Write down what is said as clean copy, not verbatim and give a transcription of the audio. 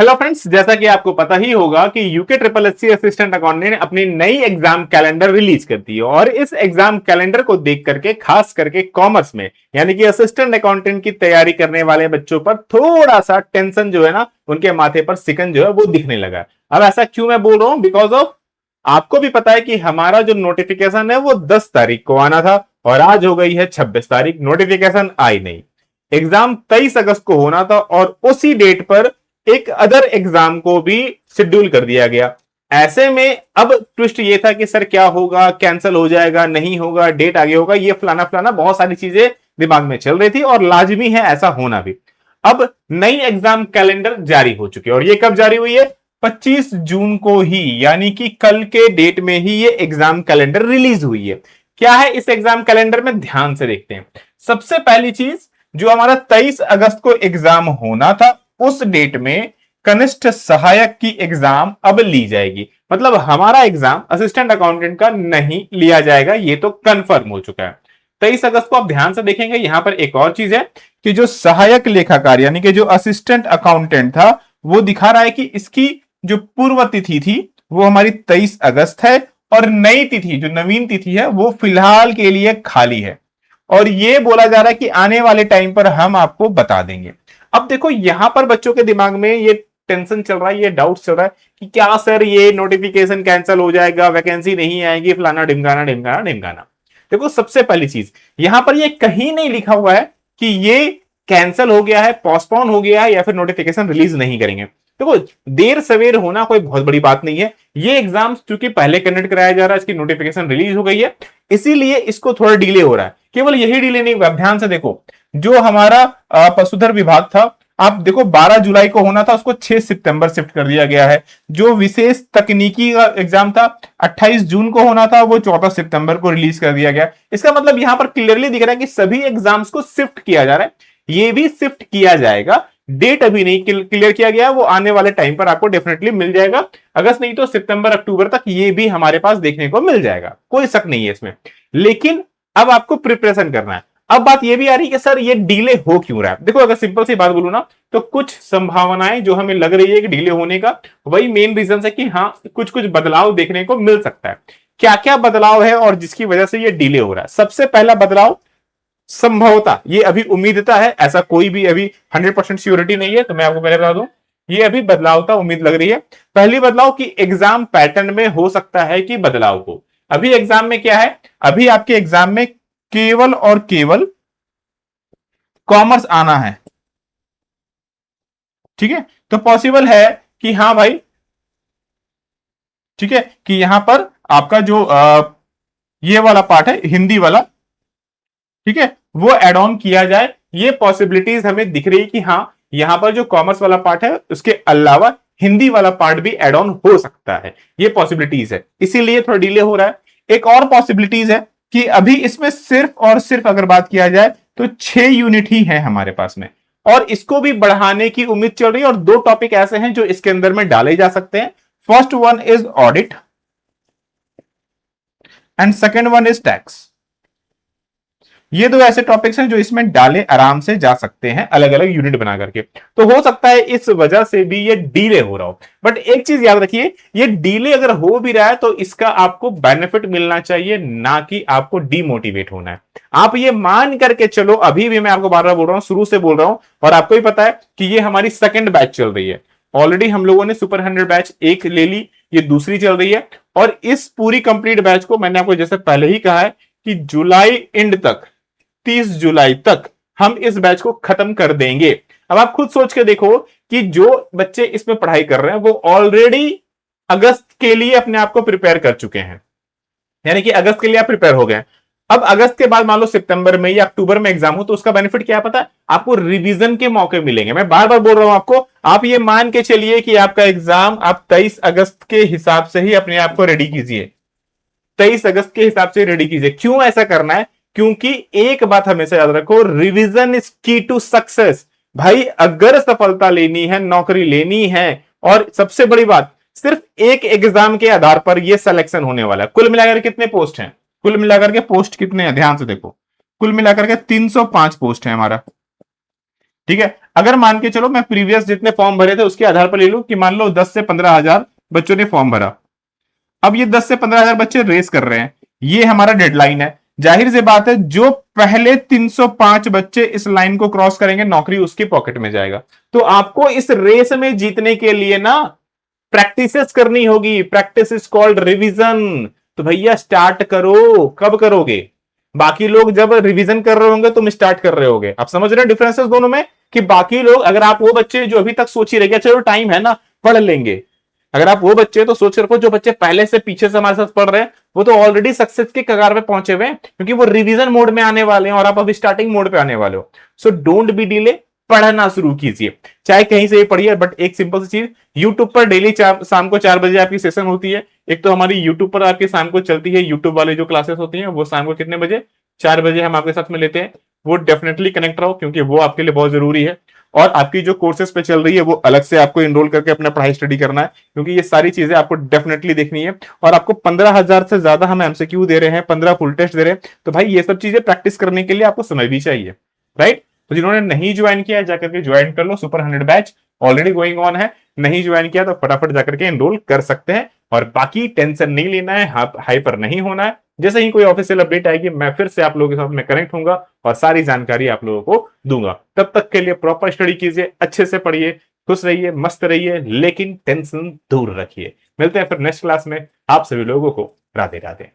Hello friends, जैसा कि आपको पता ही होगा कि UK triple SC assistant accountant ने अपनी नई एग्जाम कैलेंडर रिलीज कर दी है और इस एग्जाम कैलेंडर को देख करके खास करके कॉमर्स में यानी कि असिस्टेंट अकाउंटेंट की तैयारी करने वाले बच्चों पर थोड़ा सा टेंशन जो है ना, उनके माथे पर सिकन जो है वो दिखने लगा। अब ऐसा क्यों मैं बोल रहा हूं? बिकॉज ऑफ आपको भी पता है कि हमारा जो नोटिफिकेशन है वो 10 तारीख को आना था और आज हो गई है 26 तारीख, नोटिफिकेशन आई नहीं। एग्जाम 23 अगस्त को होना था और उसी डेट पर एक अदर एग्जाम को भी शेड्यूल कर दिया गया। ऐसे में अब ट्विस्ट ये था कि सर क्या होगा, कैंसिल हो जाएगा, नहीं होगा, डेट आगे होगा, ये फलाना फलाना बहुत सारी चीजें दिमाग में चल रही थी और लाजमी है ऐसा होना भी। अब नई एग्जाम कैलेंडर जारी हो चुकी है और ये कब जारी हुई है? 25 जून को ही, यानी कि कल के डेट में ही ये एग्जाम कैलेंडर रिलीज हुई है। क्या है इस एग्जाम कैलेंडर में, ध्यान से देखते हैं। सबसे पहली चीज, जो हमारा 23 अगस्त को एग्जाम होना था उस डेट में कनिष्ठ सहायक की एग्जाम अब ली जाएगी। मतलब हमारा एग्जाम असिस्टेंट अकाउंटेंट का नहीं लिया जाएगा, ये तो कंफर्म हो चुका है। 23 अगस्त को आप ध्यान से देखेंगे, यहां पर एक और चीज है कि जो सहायक लेखाकार यानी कि जो असिस्टेंट अकाउंटेंट था वो दिखा रहा है कि इसकी जो पूर्व तिथि थी वो हमारी 23 अगस्त है और नई तिथि जो नवीन तिथि है वो फिलहाल के लिए खाली है और ये बोला जा रहा है कि आने वाले टाइम पर हम आपको बता देंगे। अब देखो यहां पर बच्चों के दिमाग में ये टेंशन चल रहा है, ये डाउट चल रहा है कि क्या सर ये नोटिफिकेशन कैंसिल हो जाएगा, वैकेंसी नहीं आएगी, फलाना ढिमकाना ढिमकाना ढिमकाना। देखो सबसे पहली चीज, यहां पर ये कहीं नहीं लिखा हुआ है कि ये कैंसिल हो गया है, पोस्टपोन हो गया है या फिर नोटिफिकेशन रिलीज नहीं करेंगे। देखो देर सवेर होना कोई बहुत बड़ी बात नहीं है। ये एग्जाम चूंकि पहले कंडक्ट कराया जा रहा है, इसकी नोटिफिकेशन रिलीज हो गई है, इसीलिए इसको थोड़ा डिले हो रहा है। केवल यही डिले नहीं हुआ, ध्यान से देखो, जो हमारा पशुधन विभाग था, आप देखो 12 जुलाई को होना था, उसको 6 सितंबर शिफ्ट कर दिया गया है। जो विशेष तकनीकी का एग्जाम था 28 जून को होना था, वो 14 सितंबर को रिलीज कर दिया गया। इसका मतलब यहां पर क्लियरली दिख रहा है कि सभी एग्जाम्स को शिफ्ट किया जा रहा है, ये भी शिफ्ट किया जाएगा। डेट अभी नहीं क्लियर किया गया, वो आने वाले टाइम पर आपको डेफिनेटली मिल जाएगा। अगस्त नहीं तो सितंबर अक्टूबर तक ये भी हमारे पास देखने को मिल जाएगा, कोई शक नहीं है इसमें। लेकिन अब आपको प्रिपरेशन करना है। अब बात यह भी आ रही है कि सर ये डिले हो क्यों रहा है। देखो अगर सिंपल सी बात बोलूं ना, तो कुछ संभावनाएं जो हमें लग रही है कि डिले होने का, वही मेन रीजन है कि हाँ कुछ कुछ बदलाव देखने को मिल सकता है। क्या क्या बदलाव है और जिसकी वजह से ये डिले हो रहा है? सबसे पहला बदलाव, संभवतः, ये अभी उम्मीदता है, ऐसा कोई भी अभी 100% श्योरिटी नहीं है, तो मैं आपको पहले बता दूं, ये अभी बदलाव का उम्मीद लग रही है। पहली बदलाव की एग्जाम पैटर्न में हो सकता है कि बदलाव हो। अभी एग्जाम में क्या है, अभी आपके एग्जाम में केवल और केवल कॉमर्स आना है, ठीक है। तो पॉसिबल है कि हाँ भाई, ठीक है, कि यहां पर आपका जो ये वाला पार्ट है हिंदी वाला, ठीक है, वो एड ऑन किया जाए। ये पॉसिबिलिटीज हमें दिख रही कि हाँ यहां पर जो कॉमर्स वाला पार्ट है उसके अलावा हिंदी वाला पार्ट भी एड ऑन हो सकता है, ये पॉसिबिलिटीज है, इसीलिए थोड़ा डिले हो रहा है। एक और पॉसिबिलिटीज है कि अभी इसमें सिर्फ और सिर्फ अगर बात किया जाए तो 6 यूनिट ही है हमारे पास में और इसको भी बढ़ाने की उम्मीद चल रही है। और 2 टॉपिक ऐसे हैं जो इसके अंदर में डाले जा सकते हैं। First one is audit and second one is tax. ये 2 ऐसे टॉपिक्स हैं जो इसमें डाले आराम से जा सकते हैं, अलग अलग यूनिट बना करके। तो हो सकता है इस वजह से भी ये डिले हो रहा हो। बट एक चीज याद रखिए, ये डिले अगर हो भी रहा है तो इसका आपको बेनिफिट मिलना चाहिए, ना कि आपको डिमोटिवेट होना है। आप ये मान करके चलो, अभी भी मैं आपको बार बार बोल रहा हूं, शुरू से बोल रहा हूं, और आपको ही पता है कि ये हमारी सेकंड बैच चल रही है। ऑलरेडी हम लोगों ने सुपर 100 बैच एक ले ली, ये दूसरी चल रही है। और इस पूरी कंप्लीट बैच को मैंने आपको जैसे पहले ही कहा है कि जुलाई एंड तक, 30 जुलाई तक हम इस बैच को खत्म कर देंगे। अब आप खुद सोच के देखो कि जो बच्चे इसमें पढ़ाई कर रहे हैं वो ऑलरेडी अगस्त के लिए अपने आप को प्रिपेयर कर चुके हैं, यानी कि अगस्त के लिए आप प्रिपेयर हो गए। अब अगस्त के बाद मान लो सितंबर में या अक्टूबर में एग्जाम हो, तो उसका बेनिफिट क्या है पता है? आपको रिवीजन के मौके मिलेंगे। मैं बार बार बोल रहा हूं आपको, आप ये मान के चलिए कि आपका एग्जाम आप 23 अगस्त के हिसाब से ही अपने आप को रेडी कीजिए, 23 अगस्त के हिसाब से रेडी कीजिए। क्यों ऐसा करना है? क्योंकि एक बात हमेशा याद रखो, रिवीजन इज की टू सक्सेस। भाई अगर सफलता लेनी है, नौकरी लेनी है, और सबसे बड़ी बात, सिर्फ एक एग्जाम के आधार पर यह सिलेक्शन होने वाला है। कुल मिलाकर कितने पोस्ट हैं? कुल मिलाकर के पोस्ट कितने हैं ध्यान से देखो, कुल मिलाकर के 305 पोस्ट है हमारा। ठीक है, अगर मान के चलो मैं प्रीवियस जितने फॉर्म भरे थे उसके आधार पर ले लूं कि मान लो 10 से 15,000 बच्चों ने फॉर्म भरा। अब ये 10 से 15,000 बच्चे रेस कर रहे हैं, ये हमारा डेडलाइन है। जाहिर सी बात है जो पहले 305 बच्चे इस लाइन को क्रॉस करेंगे नौकरी उसकी पॉकेट में जाएगा। तो आपको इस रेस में जीतने के लिए ना प्रैक्टिसेस करनी होगी, प्रैक्टिस इज कॉल्ड रिवीजन। तो भैया स्टार्ट करो, कब करोगे? बाकी लोग जब रिवीजन कर रहे होंगे तुम स्टार्ट कर रहे होगे। आप समझ रहे हो डिफरेंसेस दोनों में, कि बाकी लोग, अगर आप वो बच्चे जो अभी तक सोच ही रहे चलो टाइम है ना पढ़ लेंगे, अगर आप वो बच्चे तो सोच रखो जो बच्चे पहले से पीछे से हमारे साथ पढ़ रहे हैं वो तो ऑलरेडी सक्सेस के कगार पे पहुंचे हुए हैं, क्योंकि वो रिवीजन मोड में आने वाले हैं और आप अभी स्टार्टिंग मोड पे आने वाले हो। सो डोंट बी डिले, पढ़ना शुरू कीजिए, चाहे कहीं से भी पढ़िए। बट एक सिंपल सी चीज, यूट्यूब पर डेली शाम को 4 बजे आपकी सेशन होती है। एक तो हमारी यूट्यूब पर आपकी शाम को चलती है यूट्यूब वाले जो क्लासेस होती हैं, वो शाम को कितने बजे? 4 बजे हम आपके साथ में लेते हैं। वो डेफिनेटली कनेक्ट रहो, क्योंकि वो आपके लिए बहुत जरूरी है। और आपकी जो कोर्सेज पे चल रही है वो अलग से आपको इनरोल करके अपना पढ़ाई स्टडी करना है, क्योंकि ये सारी चीजें आपको डेफिनेटली देखनी है। और आपको 15,000 से ज्यादा हम एमसीक्यू दे रहे हैं, 15 फुल टेस्ट दे रहे हैं, तो भाई ये सब चीजें प्रैक्टिस करने के लिए आपको समय भी चाहिए, राइट? तो जिन्होंने नहीं ज्वाइन किया है जाकर के ज्वाइन कर लो, super 100 batch already going on है। नहीं ज्वाइन किया तो फटाफट जाकर के एनरोल कर सकते हैं। और बाकी टेंशन नहीं लेना है, हाइपर नहीं होना है। जैसे ही कोई ऑफिशियल अपडेट आएगी मैं फिर से आप लोगों के साथ में कनेक्ट होऊंगा और सारी जानकारी आप लोगों को दूंगा। तब तक के लिए प्रॉपर स्टडी कीजिए, अच्छे से पढ़िए, खुश रहिए, मस्त रहिए, लेकिन टेंशन दूर रखिए। मिलते हैं फिर नेक्स्ट क्लास में। आप सभी लोगों को राधे राधे।